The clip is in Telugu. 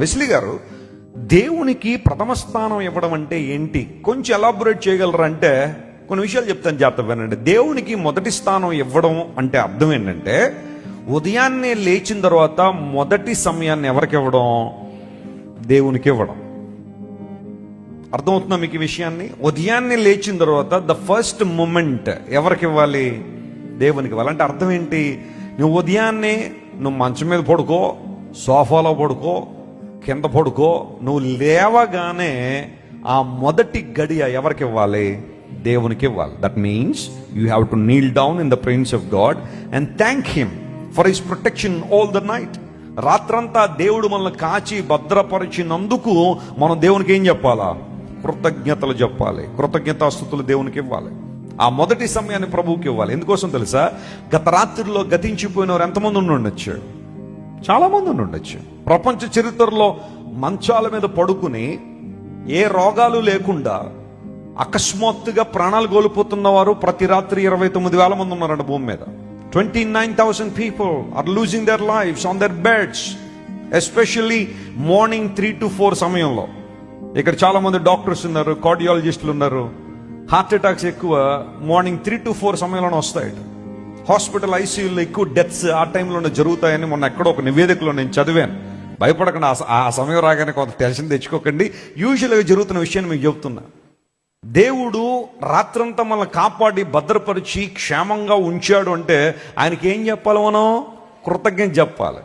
వెస్లీ గారు, దేవునికి ప్రథమ స్థానం ఇవ్వడం అంటే ఏంటి కొంచెం ఎలాబొరేట్ చేయగలరా అంటే కొన్ని విషయాలు చెప్తాను, జాగ్రత్త వినండి. దేవునికి మొదటి స్థానం ఇవ్వడం అంటే అర్థం ఏంటంటే, ఉదయాన్నే లేచిన తర్వాత మొదటి సమయాన్ని ఎవరికి ఇవ్వడం? దేవునికి ఇవ్వడం. అర్థమవుతుందా మీకు ఈ విషయాన్ని? ఉదయాన్నే లేచిన తర్వాత ద ఫస్ట్ మూమెంట్ ఎవరికి ఇవ్వాలి? దేవునికి ఇవ్వాలి. అంటే అర్థం ఏంటి? నువ్వు ఉదయాన్నే నువ్వు మంచం మీద పడుకో, సోఫాలో పడుకో, కింద పడుకో, నువ్వు లేవగానే ఆ మొదటి గడియ ఎవరికి ఇవ్వాలి? దేవునికి ఇవ్వాలి. That means you have to Neel down in the presence of God and thank him for his protection all the night. రాత్రంతా దేవుడు మనల్ని కాచి భద్రపరిచినందుకు మనం దేవునికి ఏం చెప్పాలా? కృతజ్ఞతలు చెప్పాలి. కృతజ్ఞతాస్తుతులు దేవునికి ఇవ్వాలి. ఆ మొదటి సమయాన్ని ప్రభువుకి ఇవ్వాలి. ఎందుకోసం తెలుసా? గత రాత్రిలో గతించిపోయిన వారు ఎంతమంది ఉండి ఉండొచ్చు? చాలా మంది ఉండి ఉండొచ్చు. ప్రపంచ చరిత్రలో మంచాల మీద పడుకుని ఏ రోగాలు లేకుండా అకస్మాత్తుగా ప్రాణాలు కోల్పోతున్న వారు ప్రతి రాత్రి 29,000 మంది ఉన్నారంట భూమి మీద. 29,000 people are losing their lives on their beds, especially morning 3 to 4 సమయంలో. ఇక్కడ చాలా మంది డాక్టర్స్ ఉన్నారు, కార్డియాలజిస్టులు ఉన్నారు. హార్ట్ అటాక్స్ ఎక్కువ మార్నింగ్ 3 to 4 సమయంలోనే వస్తాయి. హాస్పిటల్ ఐసీయూలో ఎక్కువ డెత్స్ ఆ టైంలోనే జరుగుతాయని మొన్న ఎక్కడో ఒక నివేదికలో నేను చదివాను. భయపడకండి, ఆ సమయం రాగానే కొంత టెన్షన్ తెచ్చుకోకండి. యూజువల్గా జరుగుతున్న విషయాన్ని మీకు చెప్తున్నా. దేవుడు రాత్రంతా మనల్ని కాపాడి భద్రపరిచి క్షేమంగా ఉంచాడు అంటే ఆయనకి ఏం చెప్పాలి? మనం కృతజ్ఞత చెప్పాలి.